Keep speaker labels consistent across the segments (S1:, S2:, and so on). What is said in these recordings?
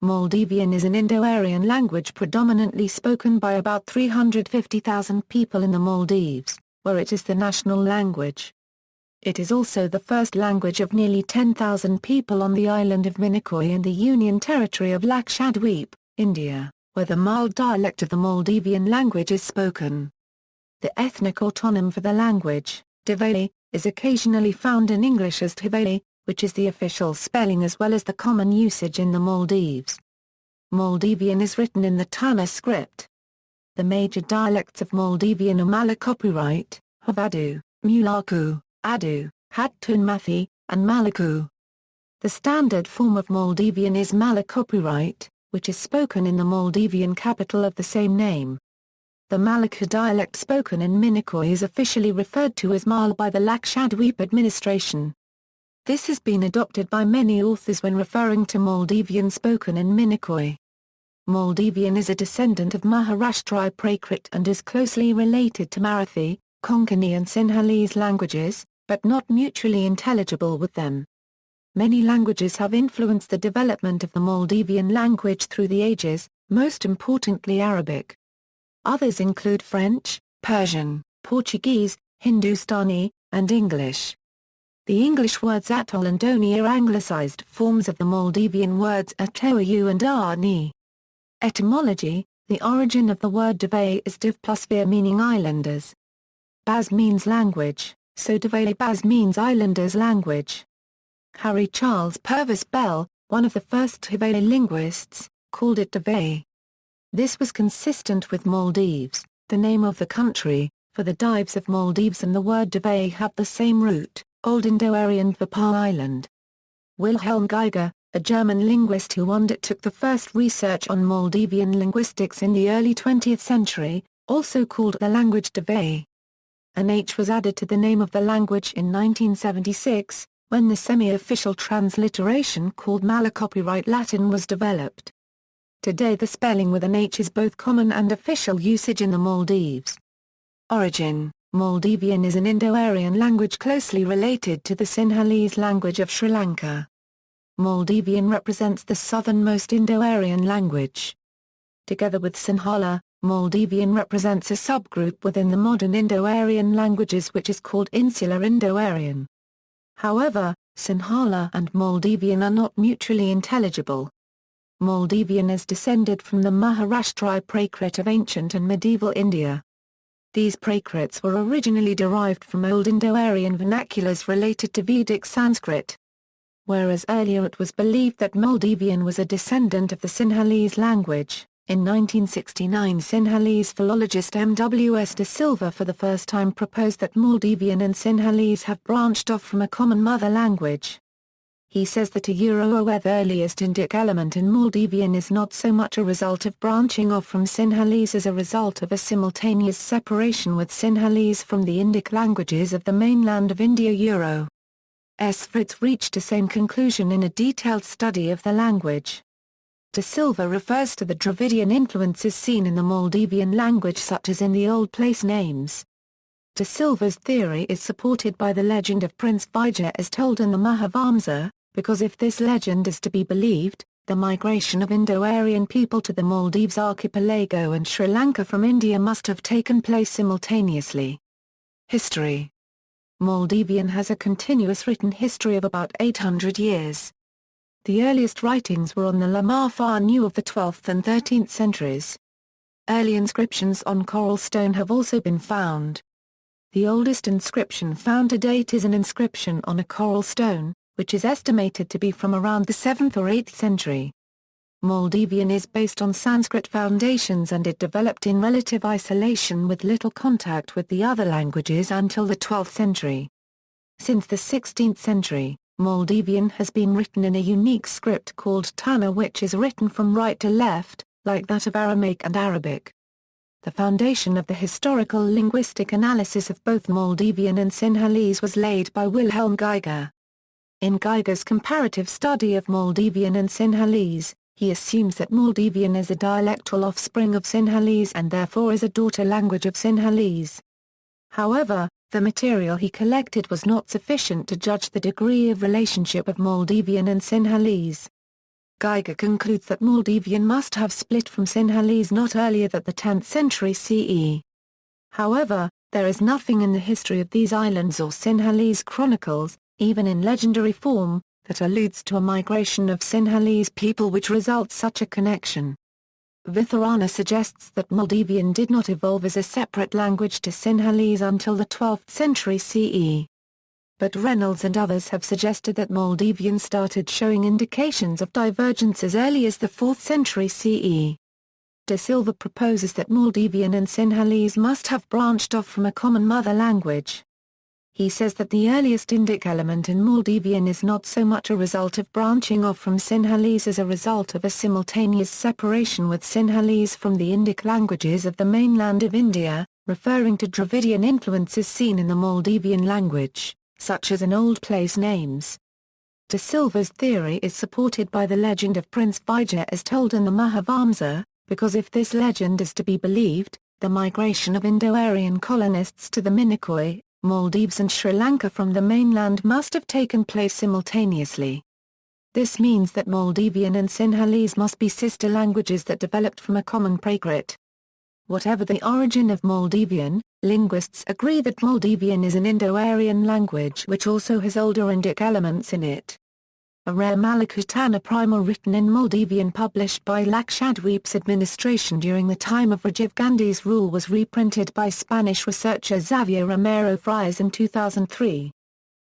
S1: Maldivian is an Indo-Aryan language predominantly spoken by about 350,000 people in the Maldives, where it is the national language. It is also the first language of nearly 10,000 people on the island of Minicoy in the Union Territory of Lakshadweep, India, where the Mahl dialect of the Maldivian language is spoken. The ethnic autonym for the language, Divehi, is occasionally found in English as Dhivehi, which is the official spelling as well as the common usage in the Maldives. Maldivian is written in the Thaana script. The major dialects of Maldivian are Malé copyright, Huvadhu, Mulaku, Addu, Haddhunmathee, and Maliku. The standard form of Maldivian is Malé copyright, which is spoken in the Maldivian capital of the same name. The Maliku dialect spoken in Minicoy is officially referred to as Mahl by the Lakshadweep administration. This has been adopted by many authors when referring to Maldivian spoken in Minicoy. Maldivian is a descendant of Maharashtra Prakrit and is closely related to Marathi, Konkani and Sinhalese languages, but not mutually intelligible with them. Many languages have influenced the development of the Maldivian language through the ages, most importantly Arabic. Others include French, Persian, Portuguese, Hindustani, and English. The English words atoll and oni are anglicized forms of the Maldivian words atoyu and arni. Etymology: the origin of the word Dhivehi is div plus vir meaning islanders. Baz means language, so Dhivehi Baz means islanders' language. Harry Charles Purvis Bell, one of the first Dhivehi linguists, called it Dhivehi. This was consistent with Maldives, the name of the country, for the Dives of Maldives and the word Dhivehi have the same root. Old Indo-Aryan Vapa Island. Wilhelm Geiger, a German linguist who undertook the first research on Maldivian linguistics in the early 20th century, also called the language Dhivehi. An H was added to the name of the language in 1976, when the semi-official transliteration called Malé copyright Latin was developed. Today the spelling with an H is both common and official usage in the Maldives. Origin: Maldivian is an Indo-Aryan language closely related to the Sinhalese language of Sri Lanka. Maldivian represents the southernmost Indo-Aryan language. Together with Sinhala, Maldivian represents a subgroup within the modern Indo-Aryan languages which is called Insular Indo-Aryan. However, Sinhala and Maldivian are not mutually intelligible. Maldivian is descended from the Maharashtra Prakrit of ancient and medieval India. These Prakrits were originally derived from Old Indo-Aryan vernaculars related to Vedic Sanskrit. Whereas earlier it was believed that Maldivian was a descendant of the Sinhalese language, in 1969 Sinhalese philologist M.W.S. de Silva for the first time proposed that Maldivian and Sinhalese have branched off from a common mother language. He says that the earliest Indic element in Maldivian is not so much a result of branching off from Sinhalese as a result of a simultaneous separation with Sinhalese from the Indic languages of the mainland of India. Fritz reached the same conclusion in a detailed study of the language. De Silva refers to the Dravidian influences seen in the Maldivian language such as in the old place names. De Silva's theory is supported by the legend of Prince Vijay as told in the Mahavamsa, because if this legend is to be believed, the migration of Indo-Aryan people to the Maldives archipelago and Sri Lanka from India must have taken place simultaneously. History: Maldivian has a continuous written history of about 800 years. The earliest writings were on the Lama Fa Nu of the 12th and 13th centuries. Early inscriptions on coral stone have also been found. The oldest inscription found to date is an inscription on a coral stone, which is estimated to be from around the 7th or 8th century. Maldivian is based on Sanskrit foundations and it developed in relative isolation with little contact with the other languages until the 12th century. Since the 16th century, Maldivian has been written in a unique script called Thaana which is written from right to left, like that of Aramaic and Arabic. The foundation of the historical linguistic analysis of both Maldivian and Sinhalese was laid by Wilhelm Geiger. In Geiger's comparative study of Maldivian and Sinhalese, he assumes that Maldivian is a dialectal offspring of Sinhalese and therefore is a daughter language of Sinhalese. However, the material he collected was not sufficient to judge the degree of relationship of Maldivian and Sinhalese. Geiger concludes that Maldivian must have split from Sinhalese not earlier than the 10th century CE. However, there is nothing in the history of these islands or Sinhalese chronicles, even in legendary form, that alludes to a migration of Sinhalese people which results such a connection. Thaana suggests that Maldivian did not evolve as a separate language to Sinhalese until the 12th century CE. But Reynolds and others have suggested that Maldivian started showing indications of divergence as early as the 4th century CE. De Silva proposes that Maldivian and Sinhalese must have branched off from a common mother language. He says that the earliest Indic element in Maldivian is not so much a result of branching off from Sinhalese as a result of a simultaneous separation with Sinhalese from the Indic languages of the mainland of India, referring to Dravidian influences seen in the Maldivian language, such as in old place names. De Silva's theory is supported by the legend of Prince Vijay as told in the Mahavamsa, because if this legend is to be believed, the migration of Indo-Aryan colonists to the Minicoy, Maldives and Sri Lanka from the mainland must have taken place simultaneously. This means that Maldivian and Sinhalese must be sister languages that developed from a common praegrit. Whatever the origin of Maldivian, linguists agree that Maldivian is an Indo-Aryan language which also has older Indic elements in it. A rare Maliku Thaana primer written in Maldivian published by Lakshadweep's administration during the time of Rajiv Gandhi's rule was reprinted by Spanish researcher Xavier Romero Frias in 2003.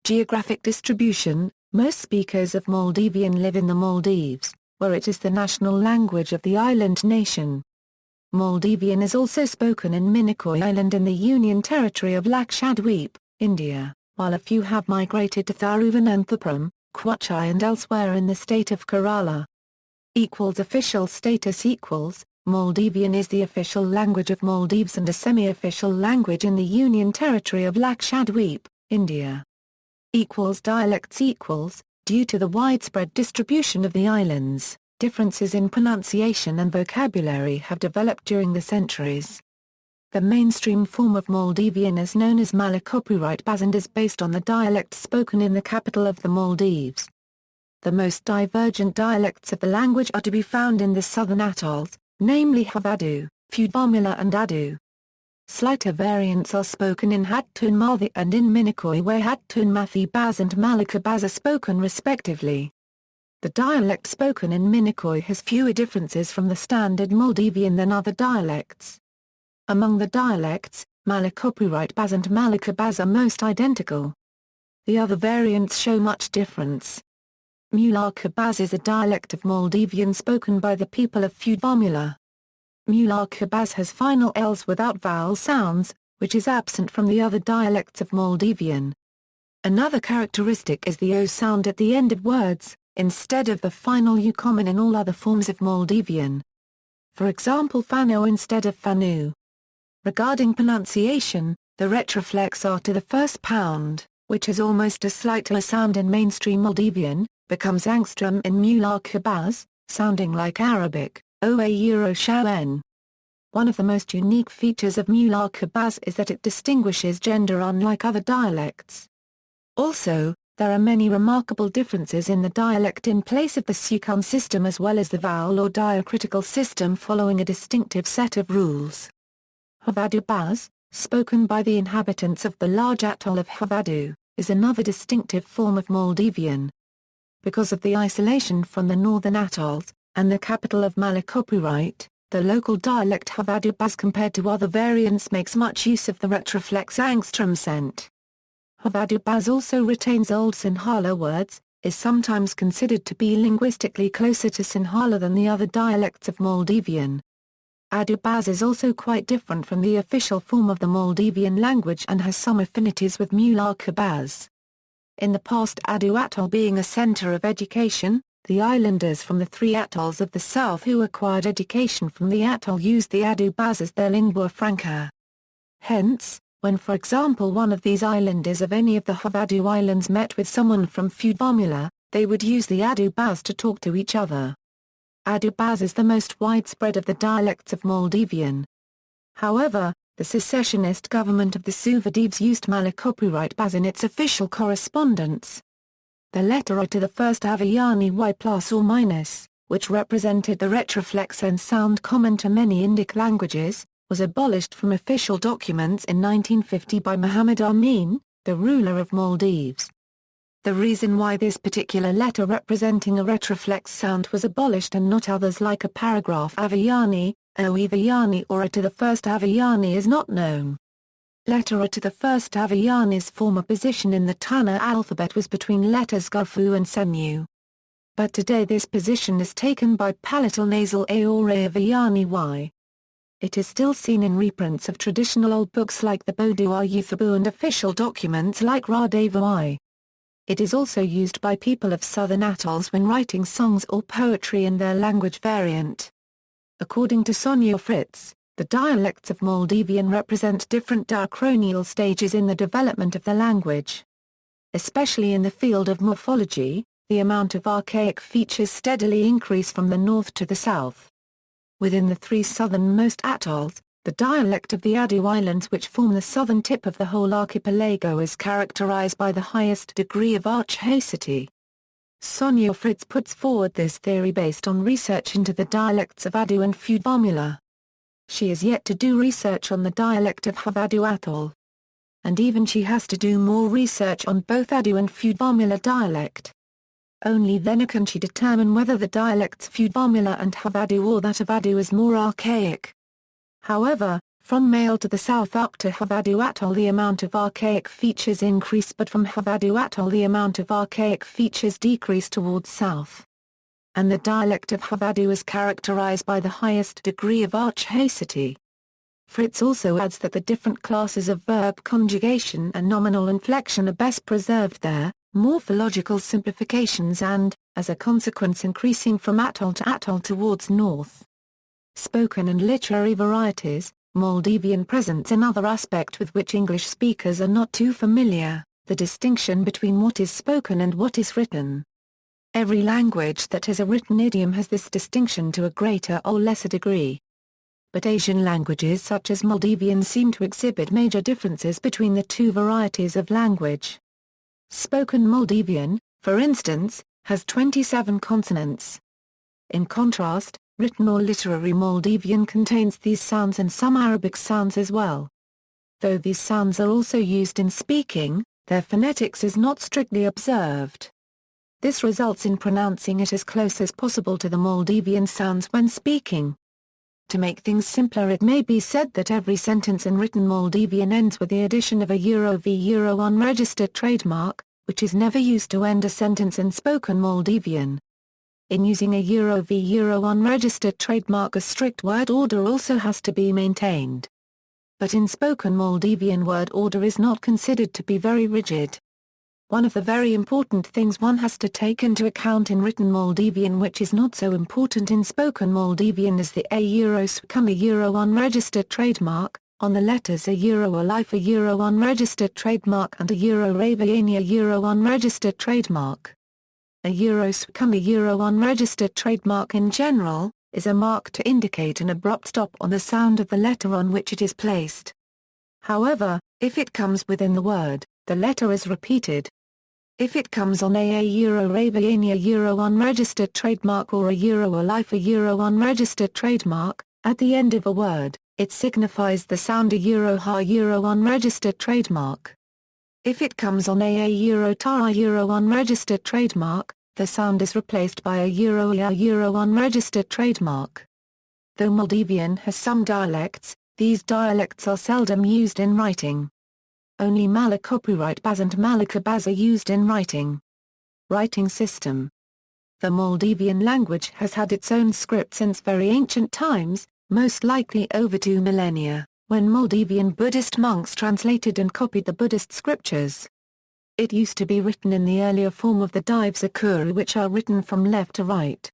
S1: Geographic distribution: most speakers of Maldivian live in the Maldives, where it is the national language of the island nation. Maldivian is also spoken in Minicoy Island in the Union Territory of Lakshadweep, India, while a few have migrated to Thiruvananthapuram, Kochi and elsewhere in the state of Kerala. Official status Maldivian is the official language of Maldives and a semi-official language in the Union Territory of Lakshadweep, India. Dialects due to the widespread distribution of the islands, differences in pronunciation and vocabulary have developed during the centuries. The mainstream form of Maldivian is known as Malé and is based on the dialect spoken in the capital of the Maldives. The most divergent dialects of the language are to be found in the southern atolls, namely Huvadhu, Huvadhu and Addu. Slighter variants are spoken in Haddhunmathee and in Minicoy where Haddhunmathee Baz and Maliku Baz are spoken respectively. The dialect spoken in Minicoy has fewer differences from the standard Maldivian than other dialects. Among the dialects, Malé Baz and Maliku Baz are most identical. The other variants show much difference. Mulaku Baz is a dialect of Maldivian spoken by the people of Huvadhu. Mulaku Baz has final Ls without vowel sounds, which is absent from the other dialects of Maldivian. Another characteristic is the O sound at the end of words, instead of the final U common in all other forms of Maldivian. For example, Fano instead of Fanu. Regarding pronunciation, the retroflex R to the first pound, which has almost a slight O sound in mainstream Maldivian, becomes angstrom in Mulaku Baz, sounding like Arabic, Oa Euro Shawen. One of the most unique features of Mulaku Baz is that it distinguishes gender unlike other dialects. Also, there are many remarkable differences in the dialect in place of the sukun system as well as the vowel or diacritical system following a distinctive set of rules. Huvadhu Baz, spoken by the inhabitants of the large atoll of Huvadhu, is another distinctive form of Maldivian. Because of the isolation from the northern atolls, and the capital of Maliku, the local dialect Huvadhu Baz compared to other variants makes much use of the retroflex angstrom scent. Huvadhu Baz also retains old Sinhala words, is sometimes considered to be linguistically closer to Sinhala than the other dialects of Maldivian. Addu Baz is also quite different from the official form of the Maldivian language and has some affinities with Mulaku Baz. In the past, Addu Atoll being a center of education, the islanders from the three atolls of the south who acquired education from the atoll used the Addu Baz as their lingua franca. Hence, when for example one of these islanders of any of the Huvadhu Islands met with someone from Huvadhu, they would use the Addu Baz to talk to each other. Addu Baz is the most widespread of the dialects of Maldivian. However, the secessionist government of the Suvadibs used Maliku Baz in its official correspondence. The letter I to the first Avayani Y plus or minus, which represented the retroflex and sound common to many Indic languages, was abolished from official documents in 1950 by Muhammad Amin, the ruler of Maldives. The reason why this particular letter representing a retroflex sound was abolished and not others like a paragraph Avayani, Oevayani or a to the first Avayani is not known. Letter A to the first Avayani's former position in the Thaana alphabet was between letters Gurfu and Senu. But today this position is taken by palatal nasal A or Avayani Y. It is still seen in reprints of traditional old books like the Bodua Yuthabu and official documents like Radeva I. It is also used by people of southern atolls when writing songs or poetry in their language variant. According to Sonia Fritz, the dialects of Moldavian represent different diachronial stages in the development of the language. Especially in the field of morphology, the amount of archaic features steadily increase from the north to the south. Within the three southernmost atolls, the dialect of the Addu Islands which form the southern tip of the whole archipelago is characterized by the highest degree of archaicity. Sonia Fritz puts forward this theory based on research into the dialects of Addu and Huvadhu. She is yet to do research on the dialect of Huvadhu Atoll. And even she has to do more research on both Addu and Huvadhu dialect. Only then can she determine whether the dialects of Huvadhu and Huvadhu or that of Addu is more archaic. However, from Mahl to the south up to Huvadhu Atoll the amount of archaic features increase but from Huvadhu Atoll the amount of archaic features decrease towards south. And the dialect of Huvadhu is characterized by the highest degree of archaicity. Fritz also adds that the different classes of verb conjugation and nominal inflection are best preserved there, morphological simplifications and, as a consequence increasing from atoll to atoll towards north. Spoken and literary varieties. Moldavian presents another aspect with which English speakers are not too familiar, the distinction between what is spoken and what is written. Every language that has a written idiom has this distinction to a greater or lesser degree. But Asian languages such as Maldivian seem to exhibit major differences between the two varieties of language. Spoken Maldivian, for instance, has 27 consonants. In contrast, written or literary Maldivian contains these sounds and some Arabic sounds as well. Though these sounds are also used in speaking, their phonetics is not strictly observed. This results in pronouncing it as close as possible to the Maldivian sounds when speaking. To make things simpler it may be said that every sentence in written Maldivian ends with the addition of a Euro unregistered trademark, which is never used to end a sentence in spoken Maldivian. In using a Euro unregistered trademark a strict word order also has to be maintained. But in spoken Maldivian word order is not considered to be very rigid. One of the very important things one has to take into account in written Maldivian which is not so important in spoken Maldivian is the Euro unregistered trademark, on the letters a life a unregistered trademark and a Euro unregistered trademark. A Euro unregistered trademark in general, is a mark to indicate an abrupt stop on the sound of the letter on which it is placed. However, if it comes within the word, the letter is repeated. If it comes on a Euro unregistered trademark or a life a unregistered trademark, at the end of a word, it signifies the sound a Euro unregistered trademark. If it comes on a Euro unregistered trademark, the sound is replaced by a Euro unregistered trademark. Though Maldivian has some dialects, these dialects are seldom used in writing. Only Malé copyright Baz and Maliku Baz are used in writing. Writing system. The Maldivian language has had its own script since very ancient times, most likely over 2 millennia, when Maldivian Buddhist monks translated and copied the Buddhist scriptures. It used to be written in the earlier form of the Dives Akuru which are written from left to right.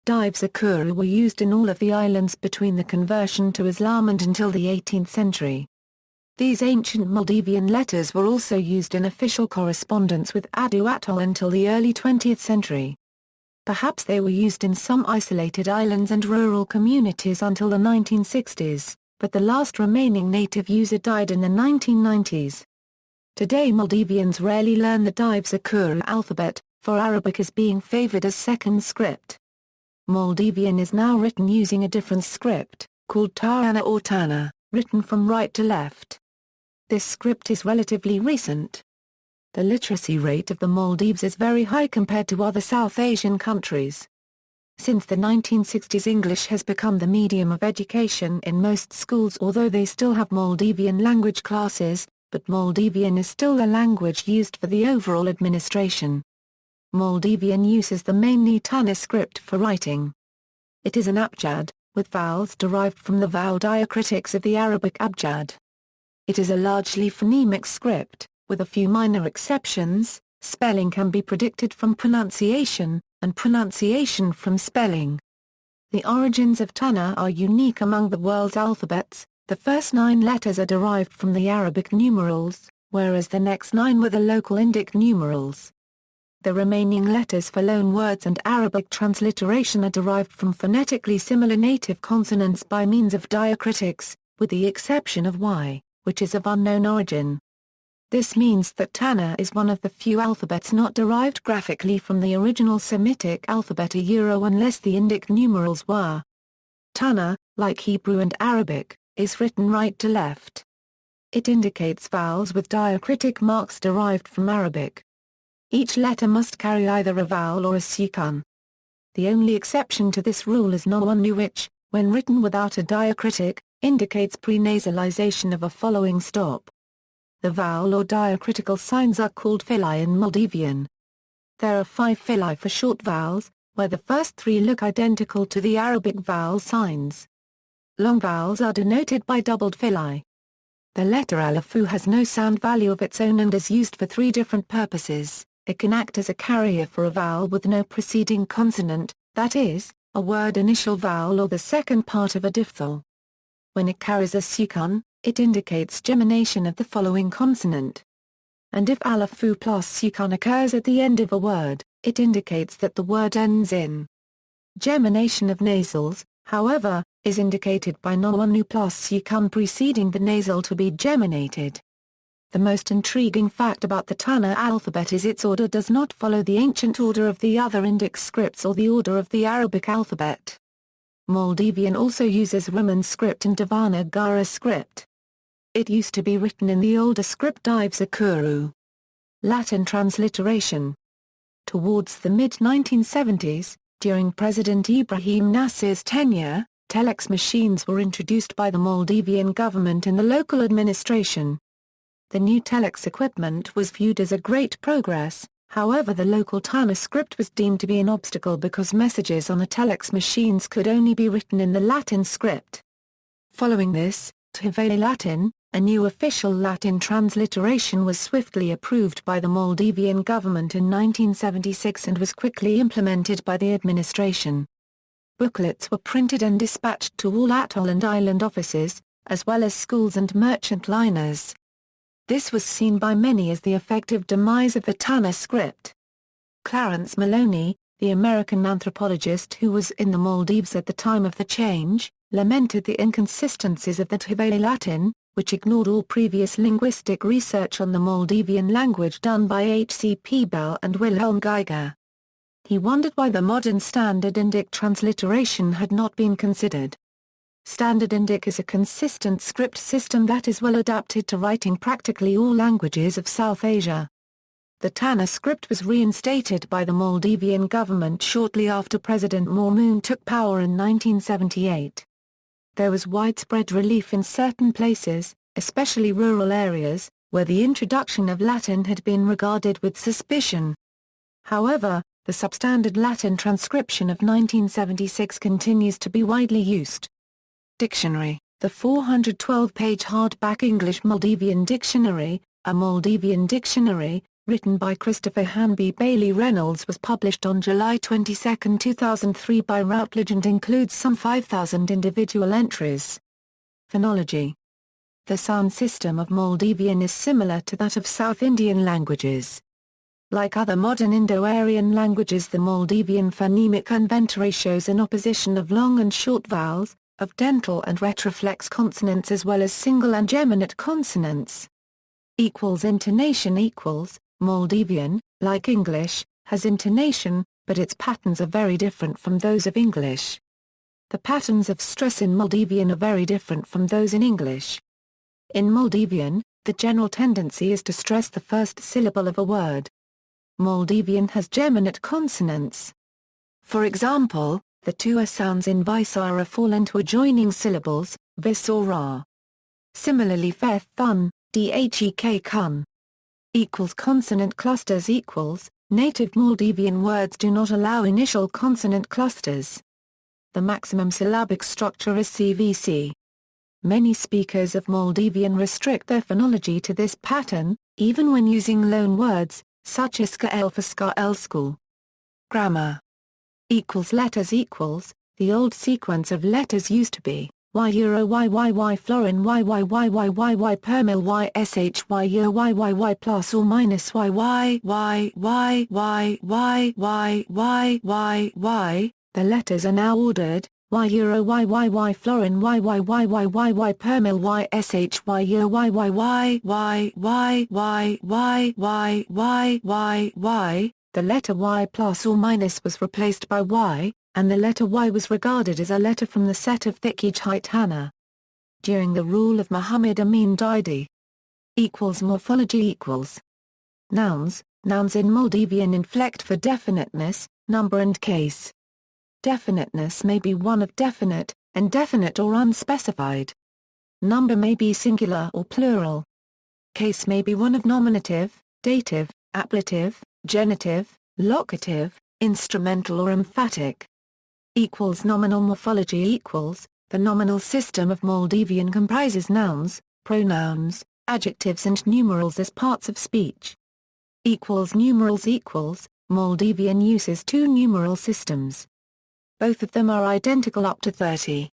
S1: Dives Akuru were used in all of the islands between the conversion to Islam and until the 18th century. These ancient Maldivian letters were also used in official correspondence with Addu Atoll until the early 20th century. Perhaps they were used in some isolated islands and rural communities until the 1960s, but the last remaining native user died in the 1990s. Today Maldivians rarely learn the Dives Akuru alphabet, for Arabic is being favored as second script. Maldivian is now written using a different script, called Thaana or Thaana, written from right to left. This script is relatively recent. The literacy rate of the Maldives is very high compared to other South Asian countries. Since the 1960s, English has become the medium of education in most schools, although they still have Maldivian language classes, but Maldivian is still the language used for the overall administration. Maldivian uses the mainly Thaana script for writing. It is an abjad, with vowels derived from the vowel diacritics of the Arabic abjad. It is a largely phonemic script, with a few minor exceptions. Spelling can be predicted from pronunciation, and pronunciation from spelling. The origins of Thaana are unique among the world's alphabets. The first 9 letters are derived from the Arabic numerals, whereas the next 9 were the local Indic numerals. The remaining letters for loan words and Arabic transliteration are derived from phonetically similar native consonants by means of diacritics, with the exception of Y, which is of unknown origin. This means that Thaana is one of the few alphabets not derived graphically from the original Semitic alphabet unless the Indic numerals were. Thaana, like Hebrew and Arabic, is written right to left. It indicates vowels with diacritic marks derived from Arabic. Each letter must carry either a vowel or a sukun. The only exception to this rule is Nominal, which, when written without a diacritic, indicates prenasalization of a following stop. The vowel or diacritical signs are called pili in Maldivian. There are 5 pili for short vowels, where the first 3 look identical to the Arabic vowel signs. Long vowels are denoted by doubled pili. The letter alafu has no sound value of its own and is used for 3 different purposes. It can act as a carrier for a vowel with no preceding consonant, that is, a word initial vowel or the second part of a diphthong. When it carries a sukun, it indicates gemination of the following consonant. And if alafu plus sukun occurs at the end of a word, it indicates that the word ends in. Gemination of nasals, however, is indicated by Nominal plus sukun preceding the nasal to be geminated. The most intriguing fact about the Thaana alphabet is its order does not follow the ancient order of the other Indic scripts or the order of the Arabic alphabet. Maldivian also uses Roman script and Devanagari script. It used to be written in the older script Dhivehi. Latin transliteration. Towards the mid-1970s, during President Ibrahim Nasir's tenure, telex machines were introduced by the Maldivian government in the local administration. The new telex equipment was viewed as a great progress, however the local Thaana script was deemed to be an obstacle because messages on the telex machines could only be written in the Latin script. Following this, Dhivehi Latin, a new official Latin transliteration, was swiftly approved by the Maldivian government in 1976 and was quickly implemented by the administration. Booklets were printed and dispatched to all atoll and island offices, as well as schools and merchant liners. This was seen by many as the effective demise of the Thaana script. Clarence Maloney, the American anthropologist who was in the Maldives at the time of the change, lamented the inconsistencies of the Dhivehi Latin, which ignored all previous linguistic research on the Maldivian language done by H.C.P. Bell and Wilhelm Geiger. He wondered why the modern Standard Indic transliteration had not been considered. Standard Indic is a consistent script system that is well adapted to writing practically all languages of South Asia. The Thaana script was reinstated by the Maldivian government shortly after President Mormoon took power in 1978. There was widespread relief in certain places, especially rural areas, where the introduction of Latin had been regarded with suspicion. However, the substandard Latin transcription of 1976 continues to be widely used. Dictionary: the 412-page hardback English Maldivian Dictionary, a Maldivian dictionary, written by Christopher Hanby Bailey Reynolds, was published on July 22, 2003 by Routledge and includes some 5,000 individual entries. Phonology: the sound system of Maldivian is similar to that of South Indian languages. Like other modern Indo-Aryan languages, the Maldivian phonemic inventory shows an opposition of long and short vowels, of dental and retroflex consonants as well as single and geminate consonants. Intonation: Maldivian, like English, has intonation, but its patterns are very different from those of English. The patterns of stress in Maldivian are very different from those in English. In Maldivian, the general tendency is to stress the first syllable of a word. Maldivian has geminate consonants. For example, the two a sounds in Visara fall into adjoining syllables, vis or ra. Similarly feth thun, dhek kun. Consonant clusters equals, native Maldivian words do not allow initial consonant clusters. The maximum syllabic structure is CVC. Many speakers of Maldivian restrict their phonology to this pattern, even when using loan words, such as ska-el for ska-el school. Grammar. Letters equals, the old sequence of letters used to be, y euro y y y florin y y y y y y permil y sh y euro y y y plus or minus y y y y y y y y y y. The letters are now ordered, y euro y y y florin y y y y y y permil y sh y euro y y y y y y y y y y. The letter y plus or minus was replaced by y, and the letter y was regarded as a letter from the set of thick-Hi Thaana. During the rule of Muhammad Amin Divehi. Morphology equals. Nouns in Maldivian inflect for definiteness, number and case. Definiteness may be one of definite, indefinite or unspecified. Number may be singular or plural. Case may be one of nominative, dative, ablative, genitive, locative, instrumental or emphatic. Nominal morphology equals, the nominal system of Maldivian comprises nouns, pronouns, adjectives and numerals as parts of speech. Numerals equals, Maldivian uses two numeral systems. Both of them are identical up to 30.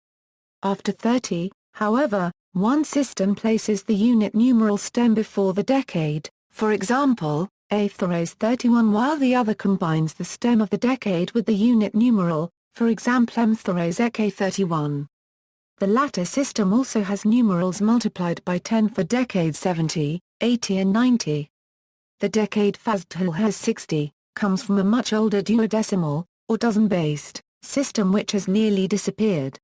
S1: After 30, however, one system places the unit numeral stem before the decade, for example, Athores 31, while the other combines the stem of the decade with the unit numeral, for example Mthores Ek 31. The latter system also has numerals multiplied by 10 for decades 70, 80 and 90. The decade Fazdhul has 60, comes from a much older duodecimal, or dozen-based, system which has nearly disappeared.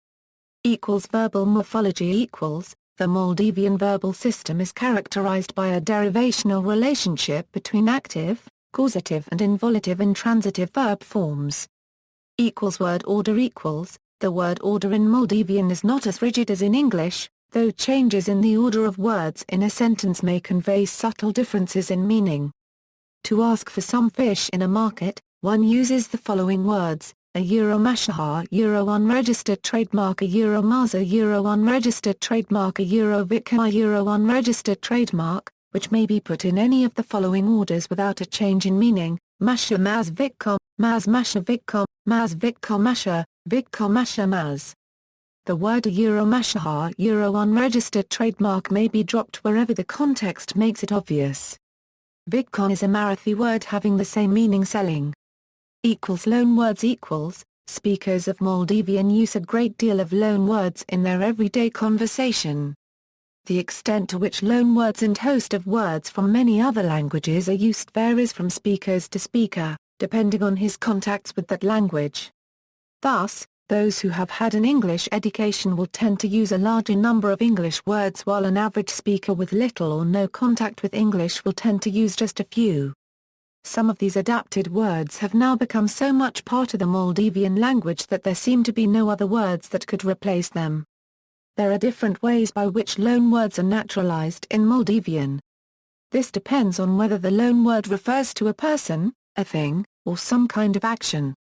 S1: Verbal morphology equals, the Maldivian verbal system is characterized by a derivational relationship between active, causative and involative and transitive verb forms. Word order equals, the word order in Maldivian is not as rigid as in English, though changes in the order of words in a sentence may convey subtle differences in meaning. To ask for some fish in a market, one uses the following words: a euro mashaha euro unregistered trademark, a euro maza euro unregistered trademark, a euro vikka euro unregistered trademark, which may be put in any of the following orders without a change in meaning: masha maz vikkom, maz masha vikkom, maz vikkom masha, vikkom masha maz. The word a euro mashaha euro unregistered trademark may be dropped wherever the context makes it obvious. Vikkom is a Marathi word having the same meaning selling. Loan words equals, speakers of Maldivian use a great deal of loan words in their everyday conversation. The extent to which loan words and host of words from many other languages are used varies from speakers to speaker, depending on his contacts with that language. Thus, those who have had an English education will tend to use a larger number of English words, while an average speaker with little or no contact with English will tend to use just a few. Some of these adapted words have now become so much part of the Maldivian language that there seem to be no other words that could replace them. There are different ways by which loan words are naturalized in Maldivian. This depends on whether the loan word refers to a person, a thing, or some kind of action.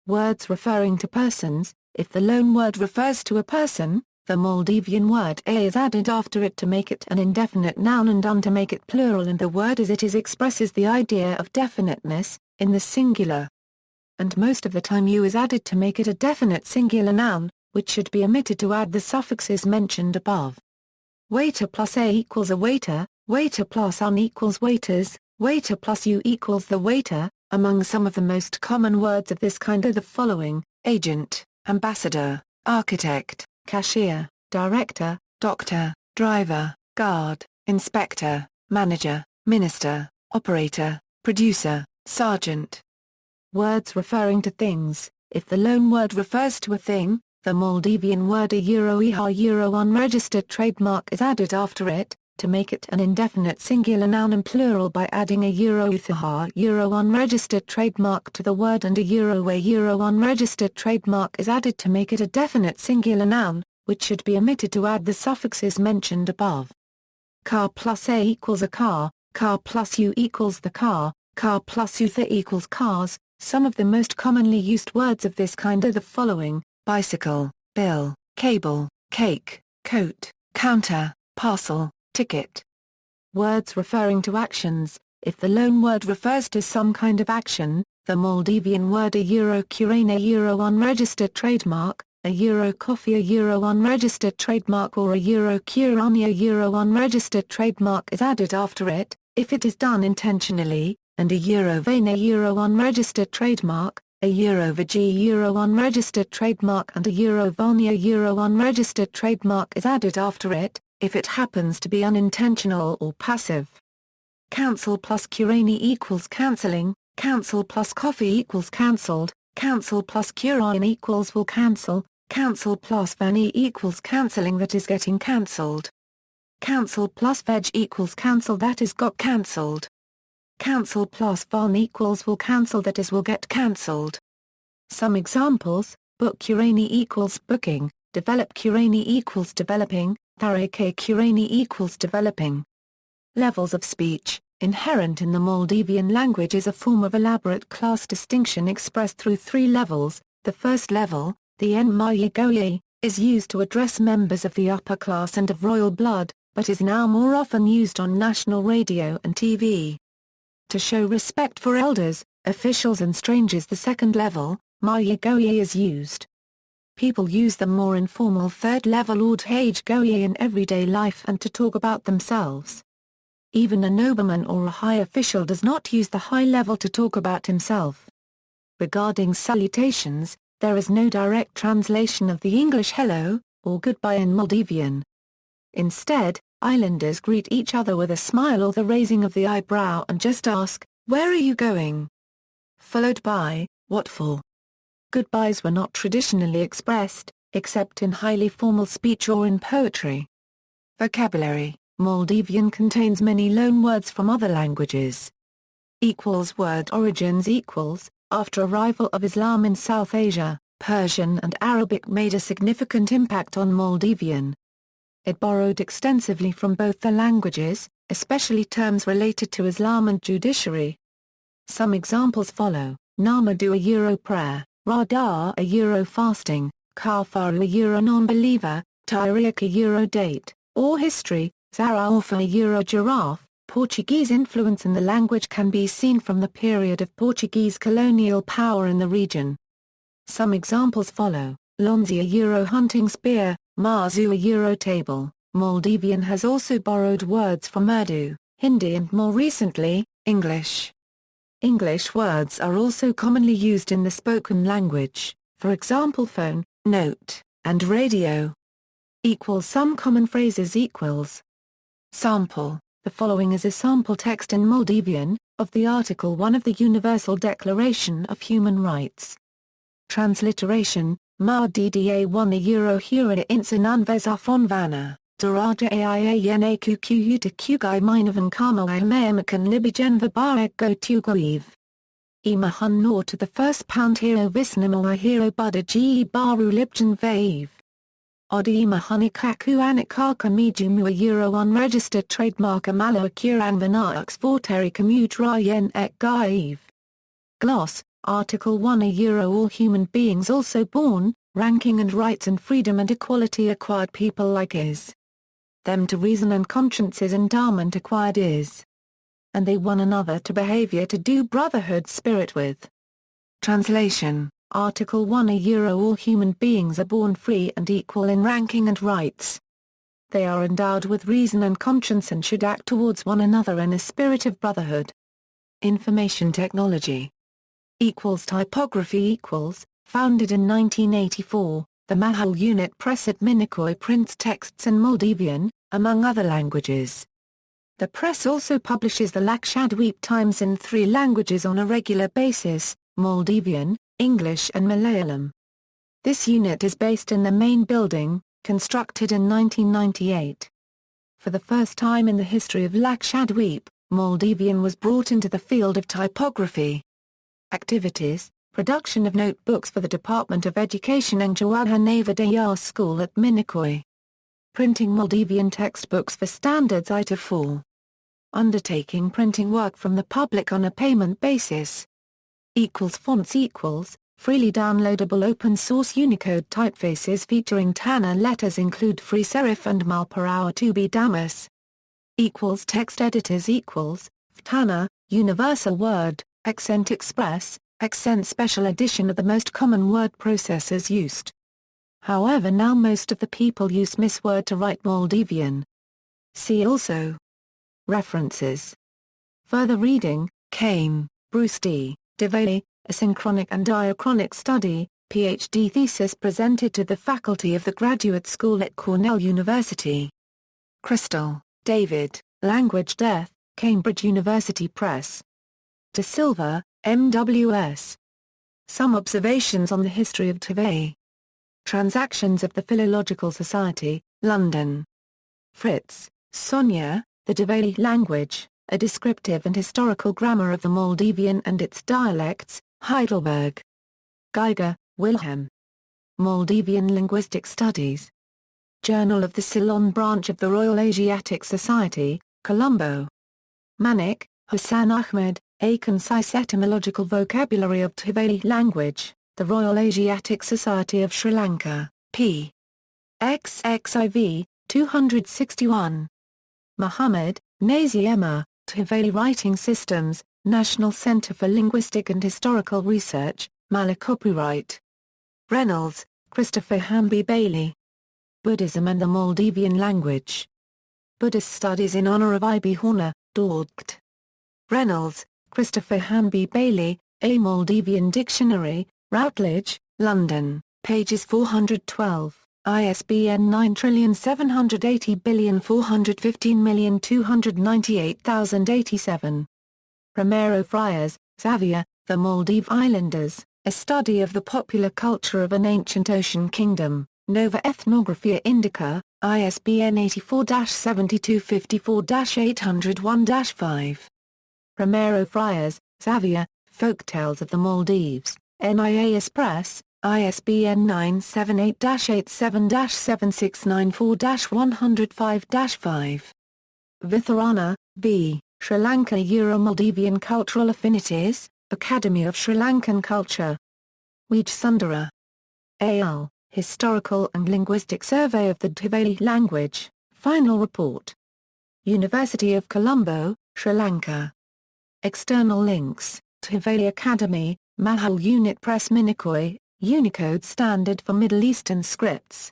S1: Words referring to persons: if the loan word refers to a person, the Maldivian word a is added after it to make it an indefinite noun and un to make it plural, and the word as it is expresses the idea of definiteness, in the singular. And most of the time u is added to make it a definite singular noun, which should be omitted to add the suffixes mentioned above. Waiter plus a equals a waiter, waiter plus un equals waiters, waiter plus u equals the waiter. Among some of the most common words of this kind are the following: agent, ambassador, architect, cashier, director, doctor, driver, guard, inspector, manager, minister, operator, producer, sergeant. Words referring to things. If the loan word refers to a thing, the Maldivian word a iha unregistered trademark is added after it, to make it an indefinite singular noun and plural by adding a uthaha unregistered trademark to the word, and a unregistered trademark is added to make it a definite singular noun, which should be omitted to add the suffixes mentioned above. Car plus a equals a car plus u equals the car plus utha equals cars. Some of the most commonly used words of this kind are the following: bicycle, bill, cable, cake, coat, counter, parcel, ticket. Words referring to actions. If the loan word refers to some kind of action, the Maldivian word a curane a unregistered trademark, a coffee a unregistered trademark, or a curani a unregistered trademark is added after it, if it is done intentionally, and a vein a unregistered trademark, a vg unregistered trademark, and a volnia unregistered trademark is added after it, if it happens to be unintentional or passive. Council plus curani equals cancelling, council plus coffee equals cancelled, council plus curine equals will cancel, council plus vani equals cancelling that is getting cancelled. Council plus veg equals cancel that is got cancelled. Council plus van equals will cancel that is will get cancelled. Some examples: book curani equals booking, develop curani equals developing, tharake curani equals developing. Levels of speech. Inherent in the Maldivian language is a form of elaborate class distinction expressed through three levels. The first level, the Mnicoy, is used to address members of the upper class and of royal blood, but is now more often used on national radio and TV. To show respect for elders, officials and strangers, the second level, Mnicoy, is used. People use the more informal third level Addu in everyday life and to talk about themselves. Even a nobleman or a high official does not use the high level to talk about himself. Regarding salutations, there is no direct translation of the English hello, or goodbye in Maldivian. Instead, islanders greet each other with a smile or the raising of the eyebrow and just ask, "Where are you going?" followed by, "What for?" Goodbyes were not traditionally expressed, except in highly formal speech or in poetry. Vocabulary. Maldivian contains many loan words from other languages. Word origins. After arrival of Islam in South Asia, Persian and Arabic made a significant impact on Maldivian. It borrowed extensively from both the languages, especially terms related to Islam and judiciary. Some examples follow: Namadu a prayer, Radar a fasting, Kafar a non-believer, Tyriak a date, or history, Zarafa a giraffe. Portuguese influence in the language can be seen from the period of Portuguese colonial power in the region. Some examples follow: Lonzi a hunting spear, Mazu a table. Maldivian has also borrowed words from Urdu, Hindi and more recently, English. English words are also commonly used in the spoken language, for example phone, note, and radio. Some common phrases Sample. The following is a sample text in Maldivian, of the Article 1 of the Universal Declaration of Human Rights. Transliteration: Ma dda 1 a hura insanan vezafon vana, daraja aiana qq uta qgai minavan kama imaamakan libigen vabarek go tuguiv. Imahun nor to the first pound hero visnamo I hero buddha ge baru libjan vaiv. Odima Hunikaku Anikaka Mijumu a unregistered trademark Amalo Akuran Vanaux Vorteri Commutra Yen Ek Gaiv. Gloss, Article 1 a all human beings also born, ranking and rights and freedom and equality acquired people like is. Them to reason and conscience is endowment acquired is. And they one another to behavior to do brotherhood spirit with. Translation. Article 1 a all human beings are born free and equal in ranking and rights. They are endowed with reason and conscience and should act towards one another in a spirit of brotherhood. Information technology. Typography founded in 1984, the Mahl unit press at Minicoy prints texts in Maldivian, among other languages. The press also publishes the Lakshadweep Times in 3 languages on a regular basis, Maldivian, English and Malayalam. This unit is based in the main building, constructed in 1998. For the first time in the history of Lakshadweep, Maldivian was brought into the field of typography. Activities: production of notebooks for the Department of Education and Jawaharlal School at Minicoy. Printing Maldivian textbooks for standards I to 4. Undertaking printing work from the public on a payment basis. Fonts freely downloadable open-source Unicode typefaces featuring Thaana letters include free serif and Mahl per hour to be damas. Text editors Thaana, Universal Word, Accent Express, Accent Special Edition are the most common word processors used. However, now most of the people use MIS-Word to write Maldivian. See also. References. Further reading: Kane, Bruce D., Divehi, A Synchronic and Diachronic Study, Ph.D. thesis presented to the faculty of the Graduate School at Cornell University. Crystal, David, Language Death, Cambridge University Press. De Silva, M.W.S. Some Observations on the History of Dhivehi. Transactions of the Philological Society, London. Fritz, Sonia, The Dhivehi Language, A Descriptive and Historical Grammar of the Maldivian and Its Dialects, Heidelberg. Geiger, Wilhelm. Maldivian Linguistic Studies. Journal of the Ceylon Branch of the Royal Asiatic Society, Colombo. Manik, Hussain Ahmed, A Concise Etymological Vocabulary of Dhivehi Language, The Royal Asiatic Society of Sri Lanka, p. XXIV, 261. Muhammad, Nazi Dhivehi Writing Systems, National Center for Linguistic and Historical Research, Malé copyright. Reynolds, Christopher Hamby Bailey. Buddhism and the Maldivian Language. Buddhist Studies in Honor of I.B. Horner, Dordt. Reynolds, Christopher Hamby Bailey, A Maldivian Dictionary, Routledge, London, pages 412, ISBN 9780415298087. Romero Friars, Xavier, The Maldive Islanders, A Study of the Popular Culture of an Ancient Ocean Kingdom, Nova Ethnographia Indica, ISBN 84-7454-801-5. Romero Friars, Xavier, Folktales of the Maldives, NIAS Press, ISBN 978-87-7694-105-5. Vitharana, B., Sri Lanka Euro-Maldivian Cultural Affinities, Academy of Sri Lankan Culture. Wej Sundara. A.L., Historical and Linguistic Survey of the Dhivehi Language, Final Report. University of Colombo, Sri Lanka. External links: Dhivehi Academy, Mahl Unit Press Minicoy, Unicode Standard for Middle Eastern Scripts.